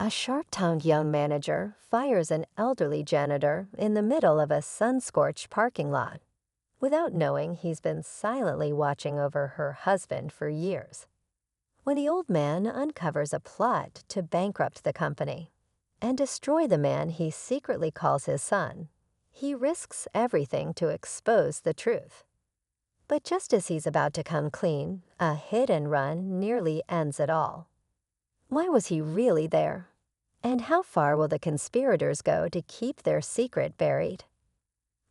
A sharp-tongued young manager fires an elderly janitor in the middle of a sun-scorched parking lot, without knowing he's been silently watching over her husband for years. When the old man uncovers a plot to bankrupt the company and destroy the man he secretly calls his son, he risks everything to expose the truth. But just as he's about to come clean, a hit and run nearly ends it all. Why was he really there? And how far will the conspirators go to keep their secret buried?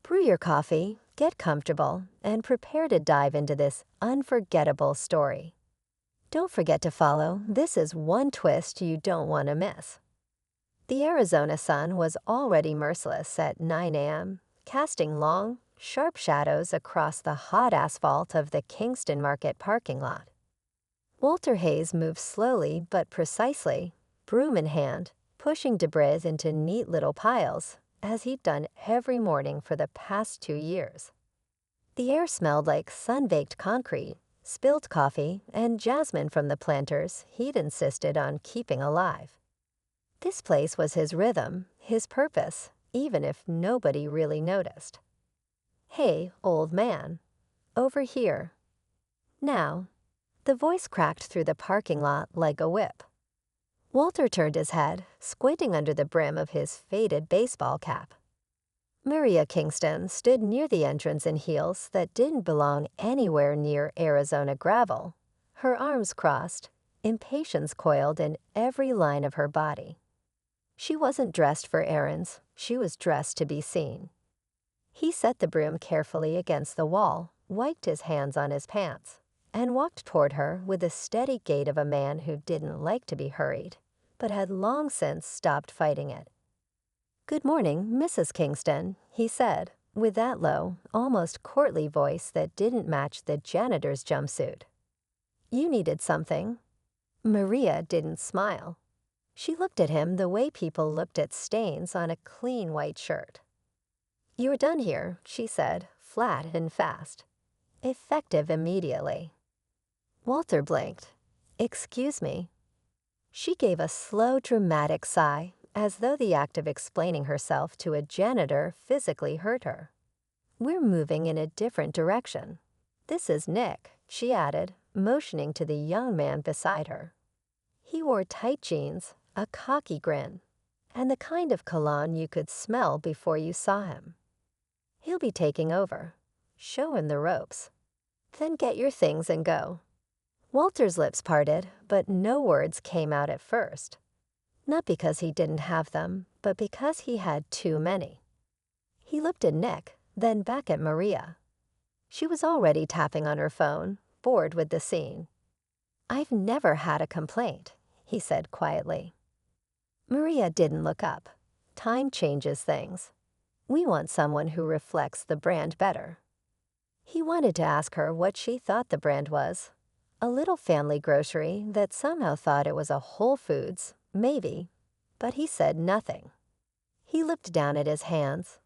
Brew your coffee, get comfortable, and prepare to dive into this unforgettable story. Don't forget to follow. This is one twist you don't want to miss. The Arizona sun was already merciless at 9 a.m., casting long, sharp shadows across the hot asphalt of the Kingston Market parking lot. Walter Hayes moved slowly but precisely, broom in hand, pushing debris into neat little piles, as he'd done every morning for the past 2 years. The air smelled like sun-baked concrete, spilled coffee, and jasmine from the planters he'd insisted on keeping alive. This place was his rhythm, his purpose, even if nobody really noticed. "Hey, old man. Over here." "Now." The voice cracked through the parking lot like a whip. Walter turned his head, squinting under the brim of his faded baseball cap. Maria Kingston stood near the entrance in heels that didn't belong anywhere near Arizona gravel, her arms crossed, impatience coiled in every line of her body. She wasn't dressed for errands, she was dressed to be seen. He set the broom carefully against the wall, wiped his hands on his pants, and walked toward her with the steady gait of a man who didn't like to be hurried, but had long since stopped fighting it. "Good morning, Mrs. Kingston," he said, with that low, almost courtly voice that didn't match the janitor's jumpsuit. "You needed something?" Maria didn't smile. She looked at him the way people looked at stains on a clean white shirt. "You're done here," she said, flat and fast. "Effective immediately." Walter blinked. "Excuse me." She gave a slow, dramatic sigh, as though the act of explaining herself to a janitor physically hurt her. "We're moving in a different direction. This is Nick," she added, motioning to the young man beside her. He wore tight jeans, a cocky grin, and the kind of cologne you could smell before you saw him. "He'll be taking over. Show him the ropes. Then get your things and go." Walter's lips parted, but no words came out at first. Not because he didn't have them, but because he had too many. He looked at Nick, then back at Maria. She was already tapping on her phone, bored with the scene. "I've never had a complaint," he said quietly. Maria didn't look up. Time changes things. We want someone who reflects the brand better. He wanted to ask her what she thought the brand was. A little family grocery that somehow thought it was a Whole Foods, maybe, but he said nothing. He looked down at his hands,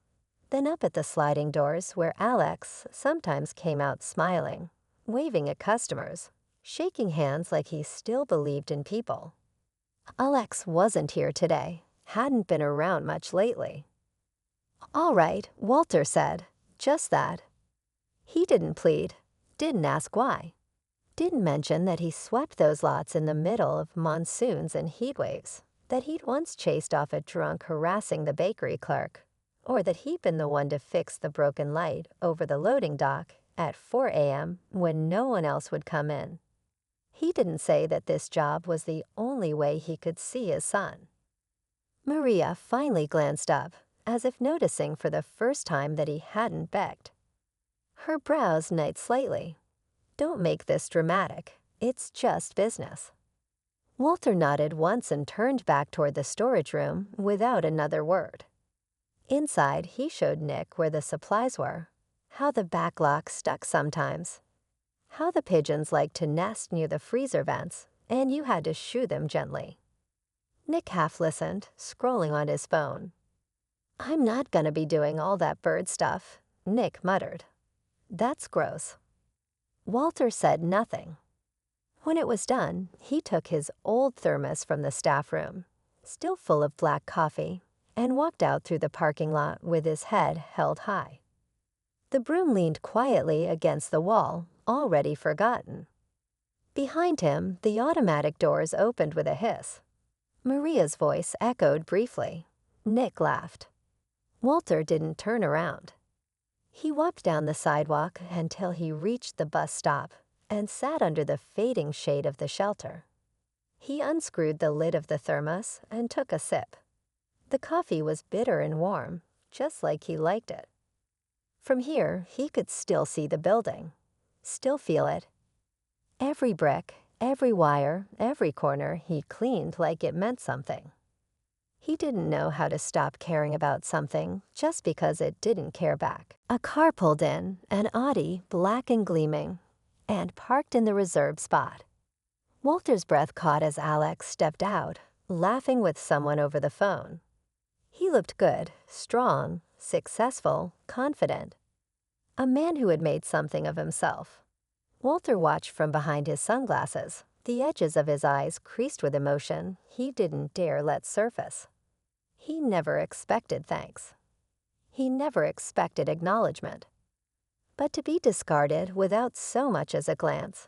then up at the sliding doors where Alex sometimes came out smiling, waving at customers, shaking hands like he still believed in people. Alex wasn't here today, hadn't been around much lately. "All right," Walter said, just that. He didn't plead, didn't ask why. Didn't mention that he swept those lots in the middle of monsoons and heat waves, that he'd once chased off a drunk harassing the bakery clerk, or that he'd been the one to fix the broken light over the loading dock at 4 a.m. when no one else would come in. He didn't say that this job was the only way he could see his son. Maria finally glanced up, as if noticing for the first time that he hadn't begged. Her brows knit slightly. "Don't make this dramatic. It's just business." Walter nodded once and turned back toward the storage room without another word. Inside, he showed Nick where the supplies were, how the back lock stuck sometimes, how the pigeons liked to nest near the freezer vents, and you had to shoo them gently. Nick half listened, scrolling on his phone. "I'm not gonna be doing all that bird stuff," Nick muttered. "That's gross." Walter said nothing. When it was done, he took his old thermos from the staff room, still full of black coffee, and walked out through the parking lot with his head held high. The broom leaned quietly against the wall, already forgotten. Behind him, the automatic doors opened with a hiss. Maria's voice echoed briefly. Nick laughed. Walter didn't turn around. He walked down the sidewalk until he reached the bus stop and sat under the fading shade of the shelter. He unscrewed the lid of the thermos and took a sip. The coffee was bitter and warm, just like he liked it. From here, he could still see the building, still feel it. Every brick, every wire, every corner he cleaned like it meant something. He didn't know how to stop caring about something just because it didn't care back. A car pulled in, an Audi, black and gleaming, and parked in the reserved spot. Walter's breath caught as Alex stepped out, laughing with someone over the phone. He looked good, strong, successful, confident. A man who had made something of himself. Walter watched from behind his sunglasses, the edges of his eyes creased with emotion he didn't dare let surface. He never expected thanks. He never expected acknowledgement. But to be discarded without so much as a glance.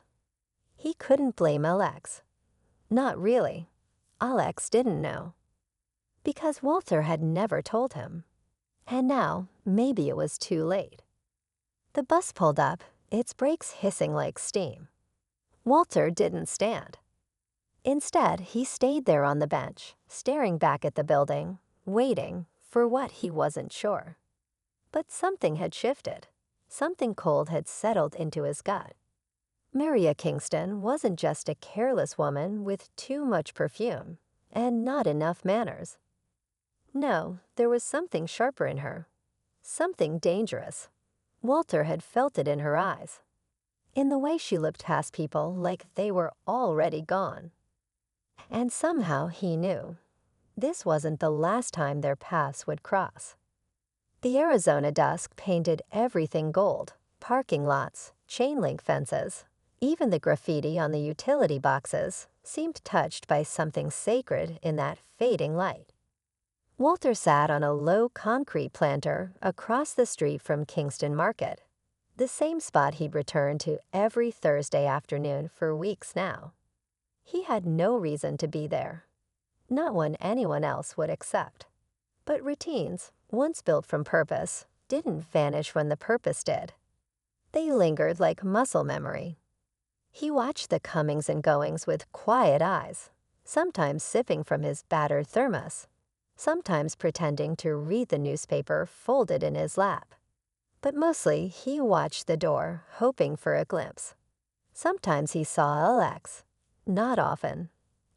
He couldn't blame Alex. Not really. Alex didn't know. Because Walter had never told him. And now, maybe it was too late. The bus pulled up, its brakes hissing like steam. Walter didn't stand. Instead, he stayed there on the bench, staring back at the building, waiting for what he wasn't sure. But something had shifted. Something cold had settled into his gut. Maria Kingston wasn't just a careless woman with too much perfume and not enough manners. No, there was something sharper in her. Something dangerous. Walter had felt it in her eyes. In the way she looked past people like they were already gone. And somehow he knew. This wasn't the last time their paths would cross. The Arizona dusk painted everything gold. Parking lots, chain-link fences, even the graffiti on the utility boxes seemed touched by something sacred in that fading light. Walter sat on a low concrete planter across the street from Kingston Market, the same spot he'd returned to every Thursday afternoon for weeks now. He had no reason to be there, not one anyone else would accept. But routines, once built from purpose, didn't vanish when the purpose did. They lingered like muscle memory. He watched the comings and goings with quiet eyes, sometimes sipping from his battered thermos, sometimes pretending to read the newspaper folded in his lap. But mostly he watched the door, hoping for a glimpse. Sometimes he saw Alex, not often,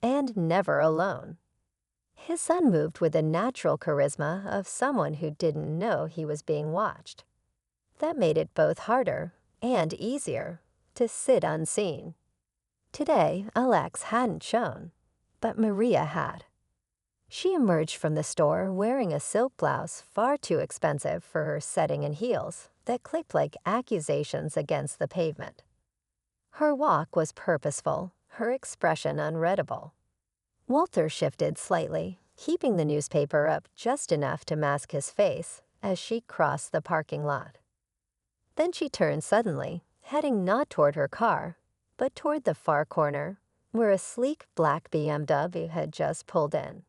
and never alone. His son moved with the natural charisma of someone who didn't know he was being watched. That made it both harder and easier to sit unseen. Today, Alex hadn't shown, but Maria had. She emerged from the store wearing a silk blouse far too expensive for her setting and heels that clicked like accusations against the pavement. Her walk was purposeful, her expression unreadable. Walter shifted slightly, keeping the newspaper up just enough to mask his face as she crossed the parking lot. Then she turned suddenly, heading not toward her car, but toward the far corner, where a sleek black BMW had just pulled in.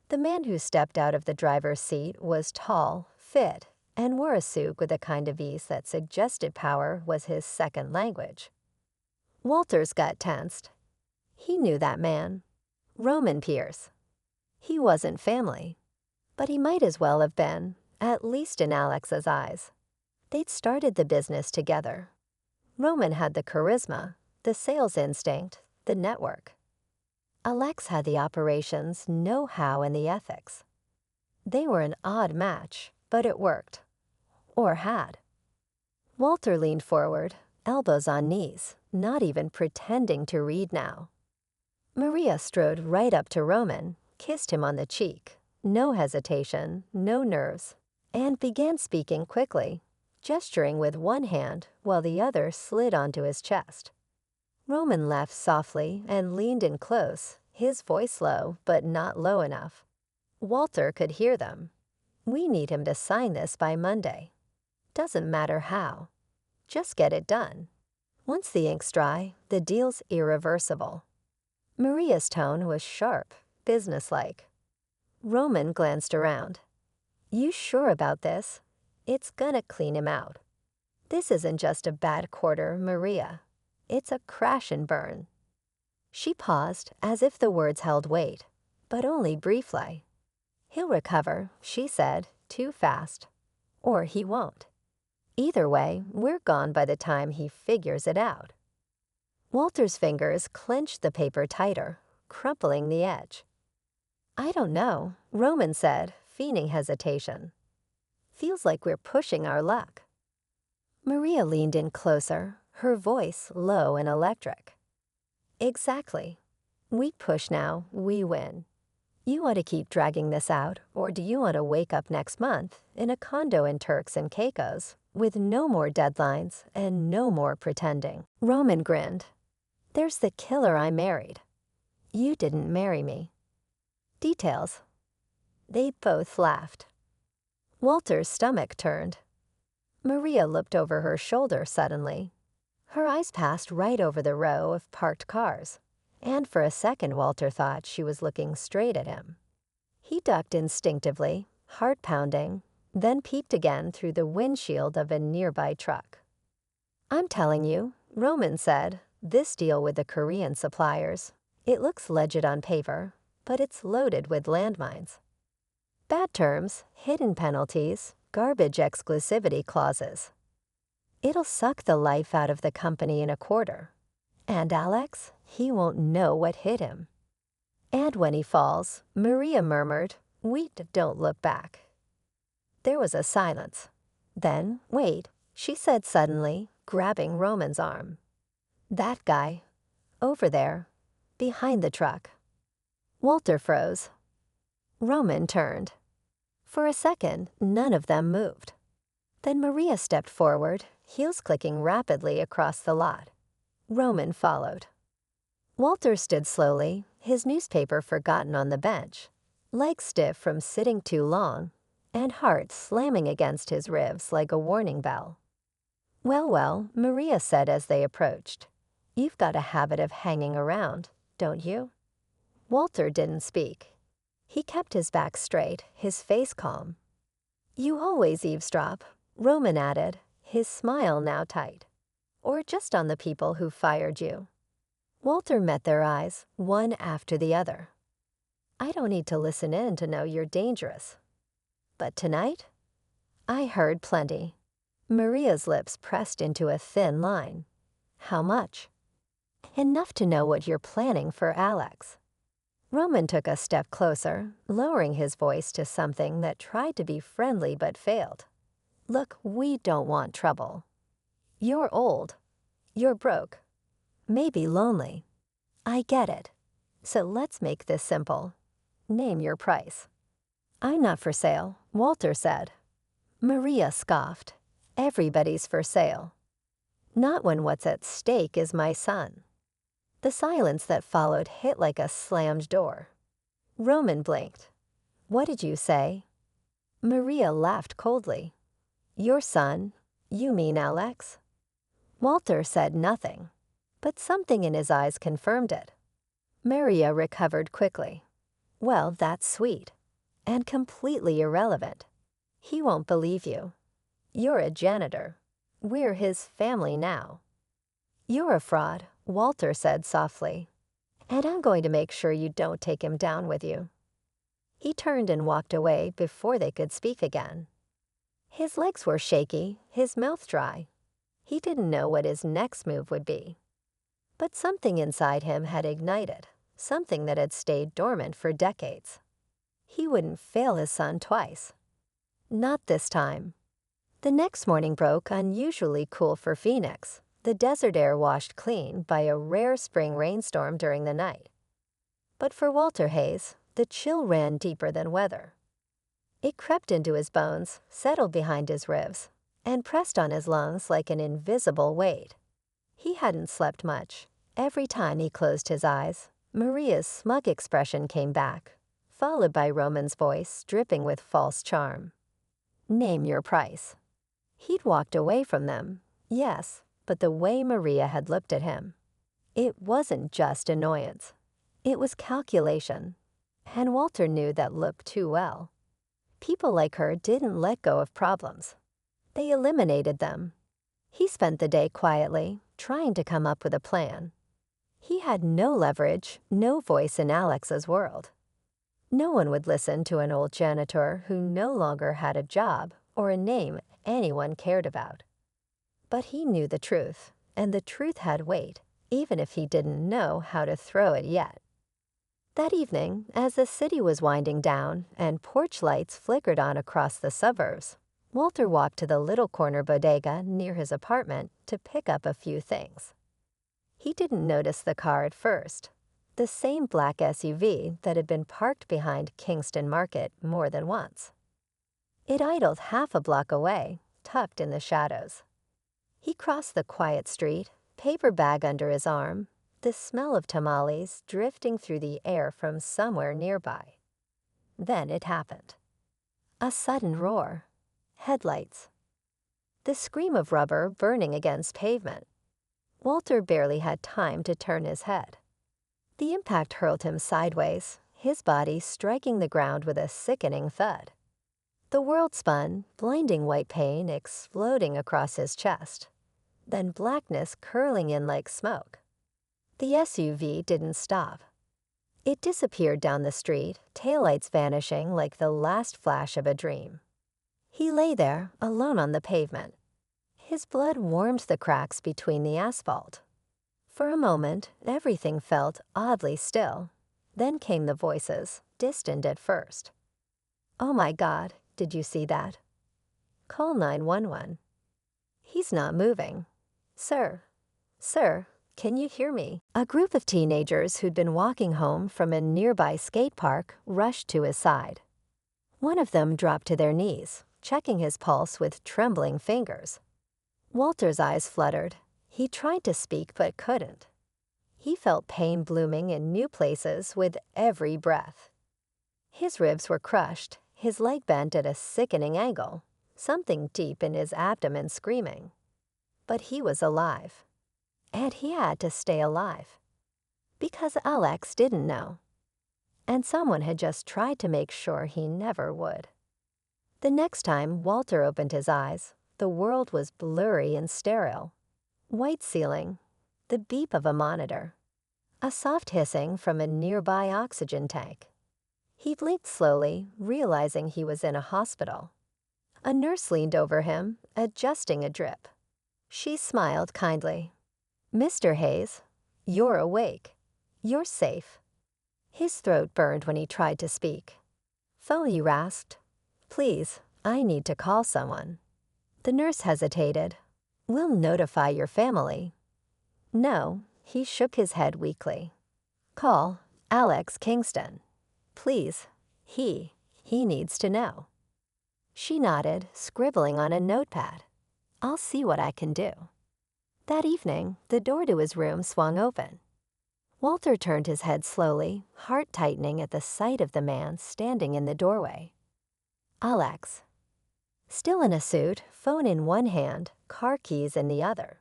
The man who stepped out of the driver's seat was tall, fit, and wore a suit with a kind of ease that suggested power was his second language. Walter's gut tensed. He knew that man. Roman Pierce. He wasn't family, but he might as well have been, at least in Alex's eyes. They'd started the business together. Roman had the charisma, the sales instinct, the network. Alex had the operations, know-how, and the ethics. They were an odd match, but it worked. Or had. Walter leaned forward, elbows on knees, not even pretending to read now. Maria strode right up to Roman, kissed him on the cheek, no hesitation, no nerves, and began speaking quickly, gesturing with one hand while the other slid onto his chest. Roman laughed softly and leaned in close, his voice low but not low enough. Walter could hear them. "We need him to sign this by Monday. Doesn't matter how. Just get it done. Once the ink's dry, the deal's irreversible." Maria's tone was sharp, businesslike. Roman glanced around. "You sure about this? It's gonna clean him out. This isn't just a bad quarter, Maria. It's a crash and burn." She paused as if the words held weight, but only briefly. "He'll recover," she said, too fast. "Or he won't. Either way, we're gone by the time he figures it out." Walter's fingers clenched the paper tighter, crumpling the edge. "I don't know," Roman said, feigning hesitation. "Feels like we're pushing our luck." Maria leaned in closer, her voice low and electric. "Exactly. We push now, we win. You want to keep dragging this out, or do you want to wake up next month in a condo in Turks and Caicos with no more deadlines and no more pretending?" Roman grinned. "There's the killer I married. You didn't marry me." "Details." They both laughed. Walter's stomach turned. Maria looked over her shoulder suddenly. Her eyes passed right over the row of parked cars, and for a second Walter thought she was looking straight at him. He ducked instinctively, heart pounding, then peeped again through the windshield of a nearby truck. "I'm telling you," Roman said, "this deal with the Korean suppliers, it looks legit on paper, but it's loaded with landmines. Bad terms, hidden penalties, garbage exclusivity clauses. It'll suck the life out of the company in a quarter. And Alex, he won't know what hit him. And when he falls," Maria murmured, "we don't look back." There was a silence. Then, "Wait," she said suddenly, grabbing Roman's arm. "That guy. Over there. Behind the truck." Walter froze. Roman turned. For a second, none of them moved. Then Maria stepped forward, heels clicking rapidly across the lot. Roman followed. Walter stood slowly, his newspaper forgotten on the bench, legs stiff from sitting too long, and heart slamming against his ribs like a warning bell. Well, Maria said as they approached. "You've got a habit of hanging around, don't you?" Walter didn't speak. He kept his back straight, his face calm. "You always eavesdrop," Roman added, his smile now tight. "Or just on the people who fired you." Walter met their eyes, one after the other. "I don't need to listen in to know you're dangerous. But tonight? I heard plenty." Maria's lips pressed into a thin line. "How much?" "Enough to know what you're planning for Alex." Roman took a step closer, lowering his voice to something that tried to be friendly but failed. "Look, we don't want trouble. You're old. You're broke. Maybe lonely. I get it. So let's make this simple. Name your price." "I'm not for sale," Walter said. Maria scoffed. "Everybody's for sale. Not when what's at stake is my son." The silence that followed hit like a slammed door. Roman blinked. "What did you say?" Maria laughed coldly. "Your son? You mean Alex?" Walter said nothing, but something in his eyes confirmed it. Maria recovered quickly. "Well, that's sweet. And completely irrelevant. He won't believe you. You're a janitor. We're his family now." "You're a fraud," Walter said softly. "And I'm going to make sure you don't take him down with you." He turned and walked away before they could speak again. His legs were shaky, his mouth dry. He didn't know what his next move would be. But something inside him had ignited, something that had stayed dormant for decades. He wouldn't fail his son twice. Not this time. The next morning broke unusually cool for Phoenix, the desert air washed clean by a rare spring rainstorm during the night. But for Walter Hayes, the chill ran deeper than weather. It crept into his bones, settled behind his ribs, and pressed on his lungs like an invisible weight. He hadn't slept much. Every time he closed his eyes, Maria's smug expression came back, followed by Roman's voice dripping with false charm. "Name your price." He'd walked away from them, yes, but the way Maria had looked at him, it wasn't just annoyance. It was calculation. And Walter knew that look too well. People like her didn't let go of problems. They eliminated them. He spent the day quietly, trying to come up with a plan. He had no leverage, no voice in Alex's world. No one would listen to an old janitor who no longer had a job or a name anyone cared about. But he knew the truth, and the truth had weight, even if he didn't know how to throw it yet. That evening, as the city was winding down and porch lights flickered on across the suburbs, Walter walked to the little corner bodega near his apartment to pick up a few things. He didn't notice the car at first, the same black SUV that had been parked behind Kingston Market more than once. It idled half a block away, tucked in the shadows. He crossed the quiet street, paper bag under his arm, the smell of tamales drifting through the air from somewhere nearby. Then it happened. A sudden roar. Headlights. The scream of rubber burning against pavement. Walter barely had time to turn his head. The impact hurled him sideways, his body striking the ground with a sickening thud. The world spun, blinding white pain exploding across his chest, then blackness curling in like smoke. The SUV didn't stop. It disappeared down the street, taillights vanishing like the last flash of a dream. He lay there, alone on the pavement. His blood warmed the cracks between the asphalt. For a moment, everything felt oddly still. Then came the voices, distant at first. "Oh my God, did you see that? Call 911. He's not moving. Sir, can you hear me?" A group of teenagers who'd been walking home from a nearby skate park rushed to his side. One of them dropped to their knees, checking his pulse with trembling fingers. Walter's eyes fluttered. He tried to speak but couldn't. He felt pain blooming in new places with every breath. His ribs were crushed, his leg bent at a sickening angle, something deep in his abdomen screaming. But he was alive. And he had to stay alive. Because Alex didn't know. And someone had just tried to make sure he never would. The next time Walter opened his eyes, the world was blurry and sterile. White ceiling, the beep of a monitor, a soft hissing from a nearby oxygen tank. He blinked slowly, realizing he was in a hospital. A nurse leaned over him, adjusting a drip. She smiled kindly. "Mr. Hayes, you're awake. You're safe." His throat burned when he tried to speak. "Phone," he rasped. "Please, I need to call someone." The nurse hesitated. "We'll notify your family." "No," he shook his head weakly. "Call Alex Kingston. Please, he needs to know." She nodded, scribbling on a notepad. "I'll see what I can do." That evening, the door to his room swung open. Walter turned his head slowly, heart tightening at the sight of the man standing in the doorway. Alex. Still in a suit, phone in one hand, car keys in the other.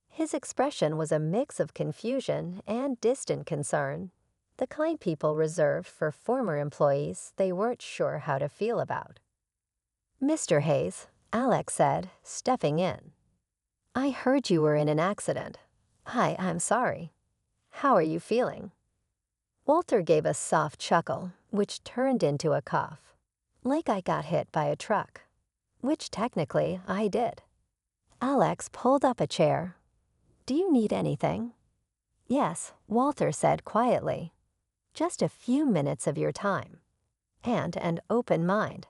His expression was a mix of confusion and distant concern, the kind people reserved for former employees they weren't sure how to feel about. "Mr. Hayes," Alex said, stepping in. "I heard you were in an accident. Hi, I'm sorry. How are you feeling?" Walter gave a soft chuckle, which turned into a cough. "Like I got hit by a truck. Which technically I did." Alex pulled up a chair. "Do you need anything?" "Yes," Walter said quietly. "Just a few minutes of your time. And an open mind."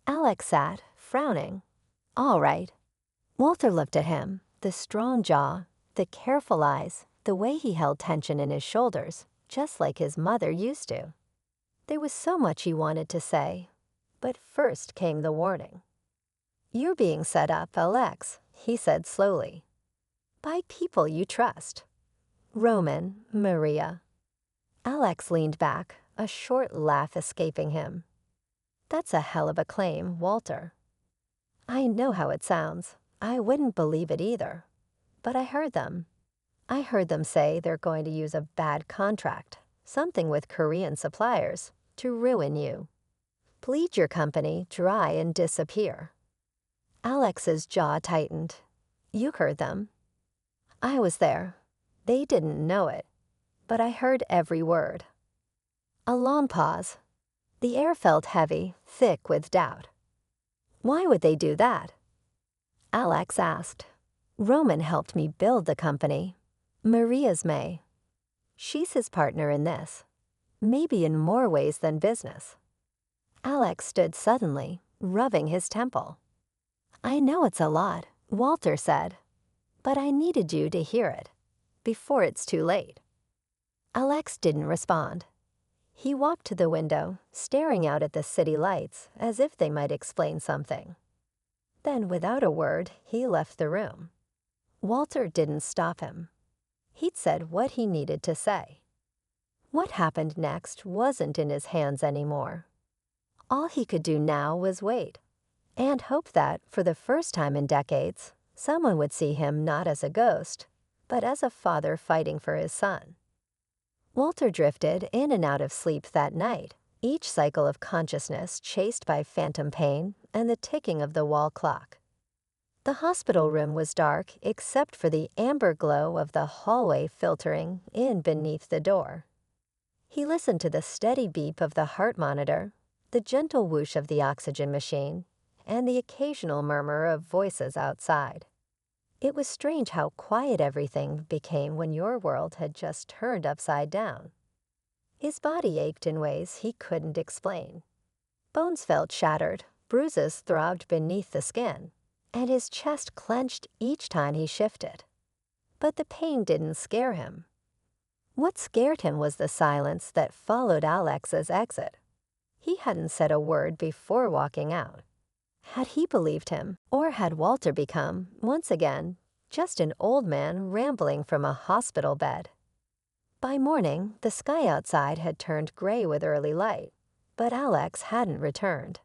Alex sat, frowning. "All right." Walter looked at him, the strong jaw, the careful eyes, the way he held tension in his shoulders, just like his mother used to. There was so much he wanted to say, but first came the warning. "You're being set up, Alex," he said slowly. "By people you trust. Roman, Maria. Alex leaned back, a short laugh escaping him. That's a hell of a claim, Walter. I know how it sounds. I wouldn't believe it either. But I heard them. I heard them say they're going to use a bad contract, something with Korean suppliers, to ruin you. Bleed your company dry and disappear. Alex's jaw tightened. You heard them. I was there. They didn't know it, but I heard every word. A long pause. The air felt heavy, thick with doubt. Why would they do that? Alex asked. Roman helped me build the company. Maria's May. She's his partner in this, maybe in more ways than business. Alex stood suddenly, rubbing his temple. I know it's a lot, Walter said, but I needed you to hear it, before it's too late. Alex didn't respond. He walked to the window, staring out at the city lights as if they might explain something. Then, without a word, he left the room. Walter didn't stop him. He'd said what he needed to say. What happened next wasn't in his hands anymore. All he could do now was wait, and hope that, for the first time in decades, someone would see him not as a ghost, but as a father fighting for his son. Walter drifted in and out of sleep that night, each cycle of consciousness chased by phantom pain and the ticking of the wall clock. The hospital room was dark except for the amber glow of the hallway filtering in beneath the door. He listened to the steady beep of the heart monitor, the gentle whoosh of the oxygen machine, and the occasional murmur of voices outside. It was strange how quiet everything became when your world had just turned upside down. His body ached in ways he couldn't explain. Bones felt shattered, bruises throbbed beneath the skin, and his chest clenched each time he shifted. But the pain didn't scare him. What scared him was the silence that followed Alex's exit. He hadn't said a word before walking out. Had he believed him, or had Walter become, once again, just an old man rambling from a hospital bed? By morning, the sky outside had turned gray with early light, but Alex hadn't returned.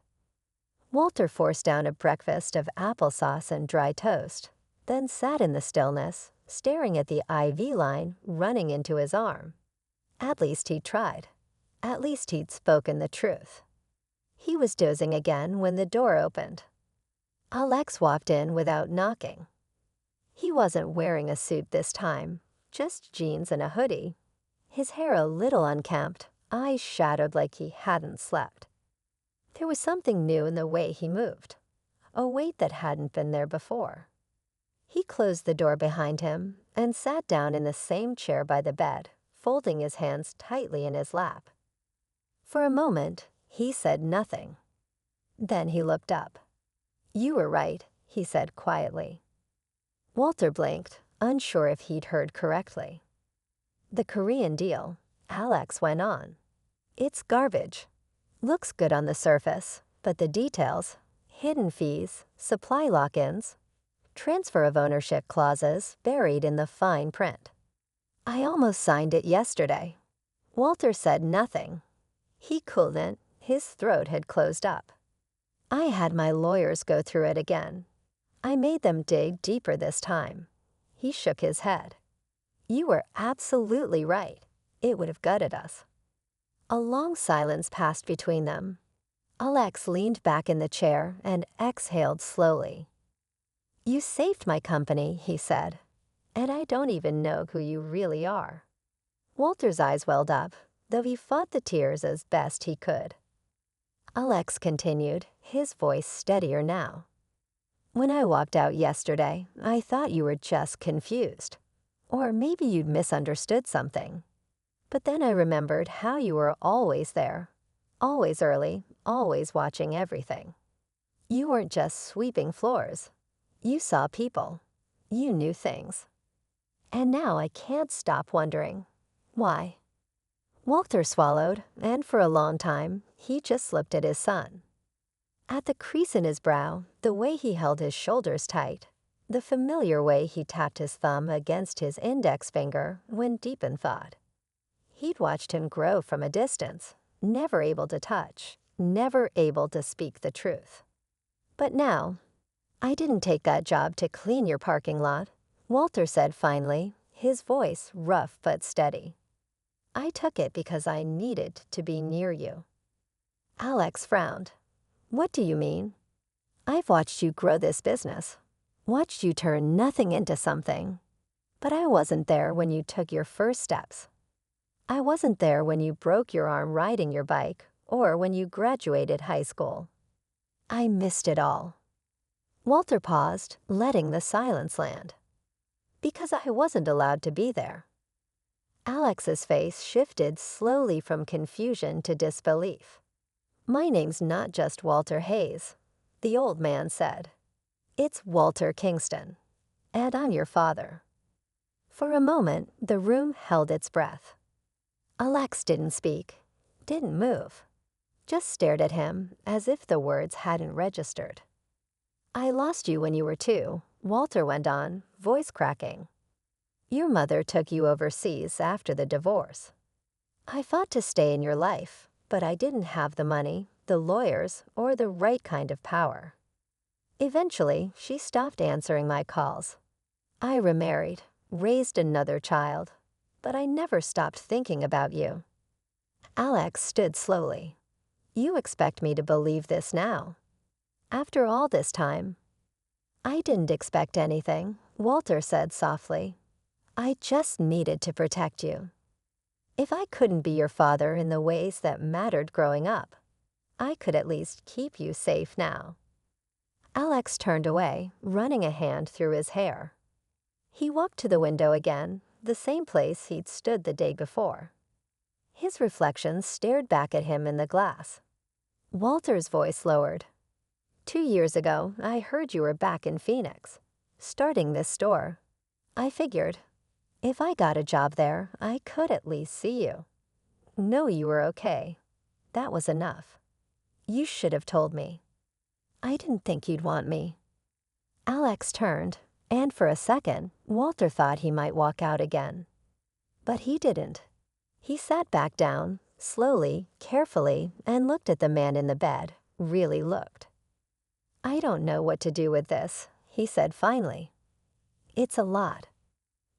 Walter forced down a breakfast of applesauce and dry toast, then sat in the stillness, staring at the IV line running into his arm. At least he'd tried. At least he'd spoken the truth. He was dozing again when the door opened. Alex walked in without knocking. He wasn't wearing a suit this time, just jeans and a hoodie. His hair a little unkempt, eyes shadowed like he hadn't slept. There was something new in the way he moved, a weight that hadn't been there before. He closed the door behind him and sat down in the same chair by the bed, folding his hands tightly in his lap. For a moment, he said nothing. Then he looked up. You were right, he said quietly. Walter blinked, unsure if he'd heard correctly. The Korean deal, Alex went on. It's garbage. Looks good on the surface, but the details, hidden fees, supply lock-ins, transfer of ownership clauses buried in the fine print. I almost signed it yesterday. Walter said nothing. He couldn't, his throat had closed up. I had my lawyers go through it again. I made them dig deeper this time. He shook his head. You were absolutely right. It would have gutted us. A long silence passed between them. Alex leaned back in the chair and exhaled slowly. You saved my company, he said, and I don't even know who you really are. Walter's eyes welled up, though he fought the tears as best he could. Alex continued, his voice steadier now. When I walked out yesterday, I thought you were just confused. Or maybe you'd misunderstood something. But then I remembered how you were always there, always early, always watching everything. You weren't just sweeping floors. You saw people. You knew things. And now I can't stop wondering, why? Walter swallowed, and for a long time, he just looked at his son. At the crease in his brow, the way he held his shoulders tight, the familiar way he tapped his thumb against his index finger when deep in thought. He'd watched him grow from a distance, never able to touch, never able to speak the truth. But now, "I didn't take that job to clean your parking lot," Walter said finally, his voice rough but steady. "I took it because I needed to be near you." Alex frowned. "What do you mean?" "I've watched you grow this business, watched you turn nothing into something. But I wasn't there when you took your first steps. I wasn't there when you broke your arm riding your bike or when you graduated high school. I missed it all." Walter paused, letting the silence land. "Because I wasn't allowed to be there." Alex's face shifted slowly from confusion to disbelief. "My name's not just Walter Hayes," the old man said. "It's Walter Kingston, and I'm your father." For a moment, the room held its breath. Alex didn't speak, didn't move, just stared at him as if the words hadn't registered. "I lost you when you were 2, Walter went on, voice cracking. "Your mother took you overseas after the divorce. I fought to stay in your life, but I didn't have the money, the lawyers, or the right kind of power. Eventually, she stopped answering my calls. I remarried, raised another child, but I never stopped thinking about you." Alex stood slowly. "You expect me to believe this now? After all this time?" "I didn't expect anything," Walter said softly. "I just needed to protect you. If I couldn't be your father in the ways that mattered growing up, I could at least keep you safe now." Alex turned away, running a hand through his hair. He walked to the window again, the same place he'd stood the day before. His reflection stared back at him in the glass. Walter's voice lowered. 2 years ago, I heard you were back in Phoenix, starting this store. I figured, if I got a job there, I could at least see you. Know you were okay. That was enough. You should have told me. I didn't think you'd want me." Alex turned, and for a second, Walter thought he might walk out again. But he didn't. He sat back down, slowly, carefully, and looked at the man in the bed, really looked. "I don't know what to do with this," he said finally. "It's a lot."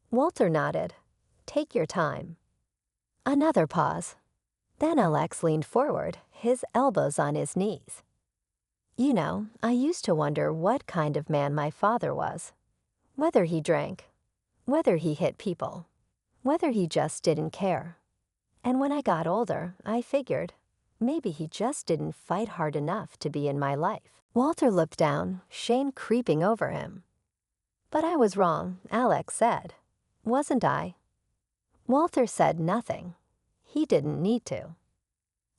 Walter nodded. "Take your time." Another pause. Then Alex leaned forward, his elbows on his knees. "You know, I used to wonder what kind of man my father was. Whether he drank, whether he hit people, whether he just didn't care. And when I got older, I figured, maybe he just didn't fight hard enough to be in my life." Walter looked down, shame creeping over him. "But I was wrong," Alex said. "Wasn't I?" Walter said nothing. He didn't need to.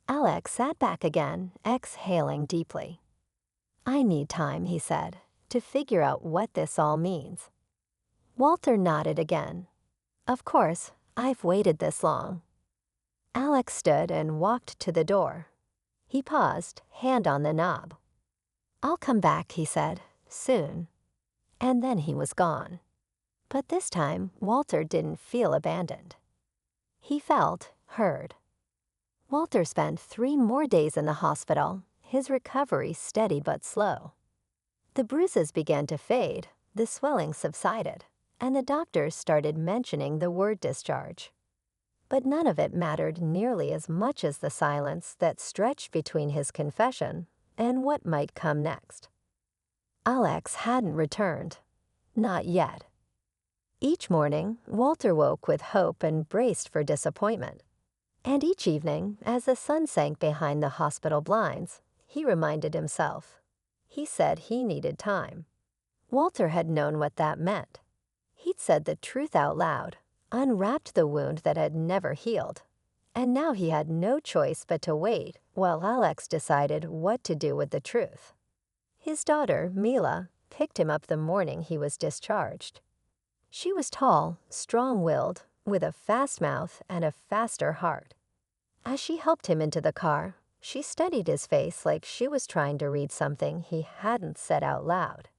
Alex sat back again, exhaling deeply. "I need time," he said, "to figure out what this all means." Walter nodded again. "Of course, I've waited this long." Alex stood and walked to the door. He paused, hand on the knob. "I'll come back," he said, "soon." And then he was gone. But this time, Walter didn't feel abandoned. He felt heard. Walter spent 3 more days in the hospital, his recovery steady but slow. The bruises began to fade, the swelling subsided, and the doctors started mentioning the word discharge. But none of it mattered nearly as much as the silence that stretched between his confession and what might come next. Alex hadn't returned. Not yet. Each morning, Walter woke with hope and braced for disappointment. And each evening, as the sun sank behind the hospital blinds, he reminded himself. He said he needed time. Walter had known what that meant. He'd said the truth out loud, unwrapped the wound that had never healed. And now he had no choice but to wait while Alex decided what to do with the truth. His daughter, Mila, picked him up the morning he was discharged. She was tall, strong-willed, with a fast mouth and a faster heart. As she helped him into the car, she studied his face like she was trying to read something he hadn't said out loud.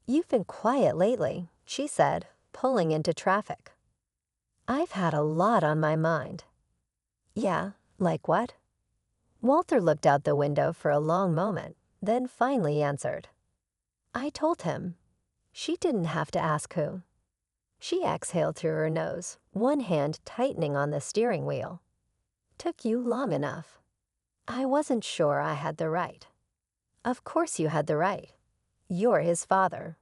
"You've been quiet lately," she said, pulling into traffic. "I've had a lot on my mind." Yeah, like what? Walter looked out the window for a long moment, then finally answered. I told him. She didn't have to ask who. She exhaled through her nose, one hand tightening on the steering wheel. Took you long enough. I wasn't sure I had the right. Of course you had the right. You're his father.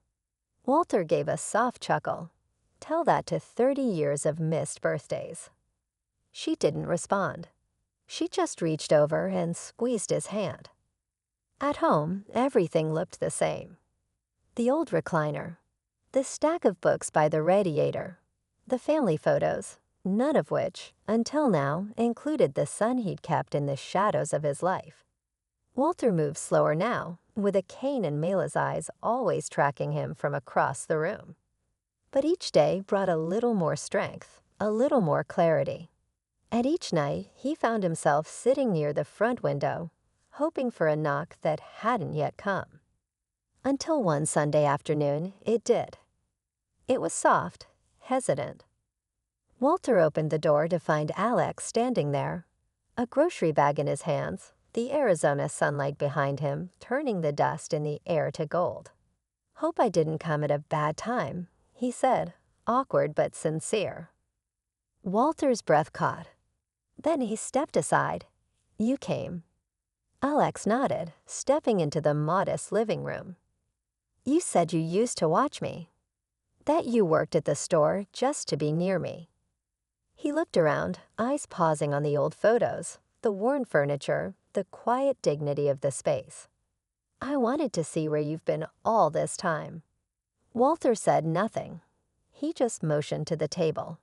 Walter gave a soft chuckle. Tell that to 30 years of missed birthdays. She didn't respond. She just reached over and squeezed his hand. At home, everything looked the same. The old recliner, the stack of books by the radiator, the family photos, none of which, until now, included the son he'd kept in the shadows of his life. Walter moved slower now, with a cane in Mela's eyes always tracking him from across the room. But each day brought a little more strength, a little more clarity. And each night, he found himself sitting near the front window, hoping for a knock that hadn't yet come. Until one Sunday afternoon, it did. It was soft, hesitant. Walter opened the door to find Alex standing there, a grocery bag in his hands, the Arizona sunlight behind him turning the dust in the air to gold. Hope I didn't come at a bad time, he said, awkward but sincere. Walter's breath caught. Then he stepped aside. You came. Alex nodded, stepping into the modest living room. You said you used to watch me. That you worked at the store just to be near me. He looked around, eyes pausing on the old photos, the worn furniture, the quiet dignity of the space. I wanted to see where you've been all this time. Walter said nothing. He just motioned to the table.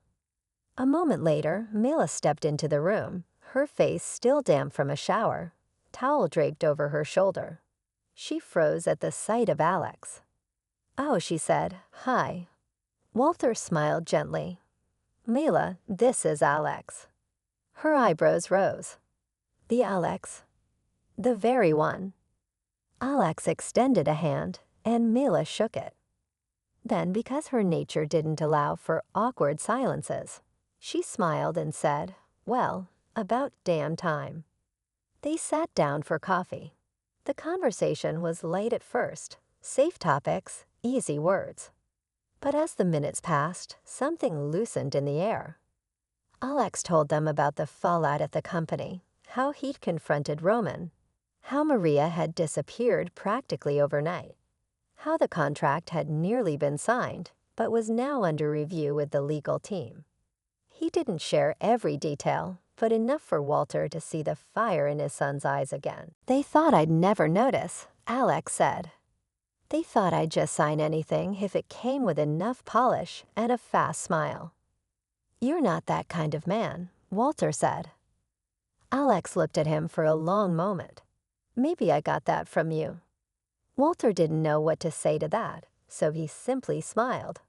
A moment later, Mela stepped into the room, her face still damp from a shower, towel draped over her shoulder. She froze at the sight of Alex. Oh, she said, hi. Walter smiled gently. Mela, this is Alex. Her eyebrows rose. The Alex. The very one. Alex extended a hand, and Mela shook it. Then, because her nature didn't allow for awkward silences, she smiled and said, well, about damn time. They sat down for coffee. The conversation was light at first, safe topics, easy words. But as the minutes passed, something loosened in the air. Alex told them about the fallout at the company, how he'd confronted Roman, how Maria had disappeared practically overnight, how the contract had nearly been signed, but was now under review with the legal team. He didn't share every detail, but enough for Walter to see the fire in his son's eyes again. They thought I'd never notice, Alex said. They thought I'd just sign anything if it came with enough polish and a fast smile. You're not that kind of man, Walter said. Alex looked at him for a long moment. Maybe I got that from you. Walter didn't know what to say to that, so he simply smiled.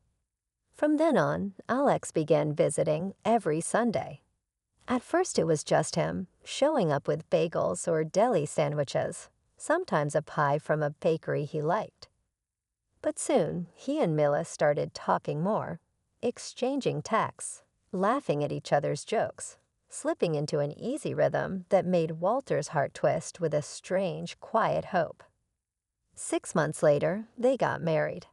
From then on, Alex began visiting every Sunday. At first it was just him, showing up with bagels or deli sandwiches, sometimes a pie from a bakery he liked. But soon, he and Mila started talking more, exchanging texts, laughing at each other's jokes, slipping into an easy rhythm that made Walter's heart twist with a strange, quiet hope. 6 months later, they got married.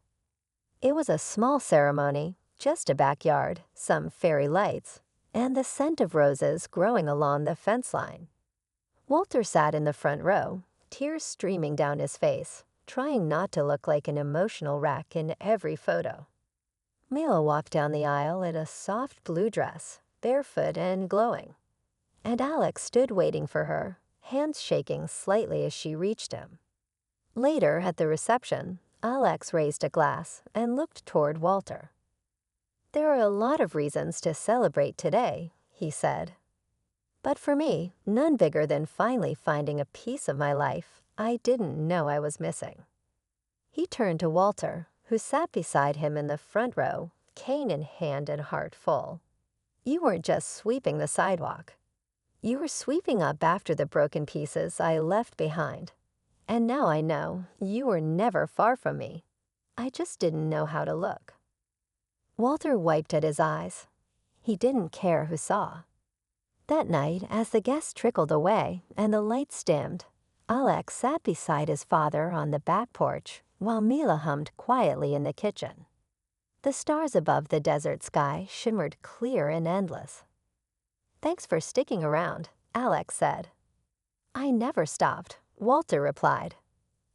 It was a small ceremony, just a backyard, some fairy lights, and the scent of roses growing along the fence line. Walter sat in the front row, tears streaming down his face, trying not to look like an emotional wreck in every photo. Mila walked down the aisle in a soft blue dress, barefoot and glowing, and Alex stood waiting for her, hands shaking slightly as she reached him. Later, at the reception, Alex raised a glass and looked toward Walter. There are a lot of reasons to celebrate today, he said. But for me, none bigger than finally finding a piece of my life I didn't know I was missing. He turned to Walter, who sat beside him in the front row, cane in hand and heart full. You weren't just sweeping the sidewalk. You were sweeping up after the broken pieces I left behind. And now I know you were never far from me. I just didn't know how to look. Walter wiped at his eyes. He didn't care who saw. That night, as the guests trickled away and the lights dimmed, Alex sat beside his father on the back porch while Mila hummed quietly in the kitchen. The stars above the desert sky shimmered clear and endless. "Thanks for sticking around," Alex said. "I never stopped," Walter replied.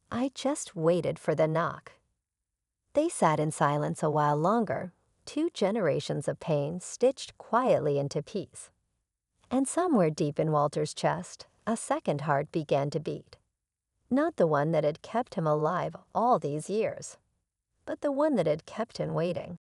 "I just waited for the knock." They sat in silence a while longer, 2 generations of pain stitched quietly into peace. And somewhere deep in Walter's chest, a second heart began to beat. Not the one that had kept him alive all these years, but the one that had kept him waiting.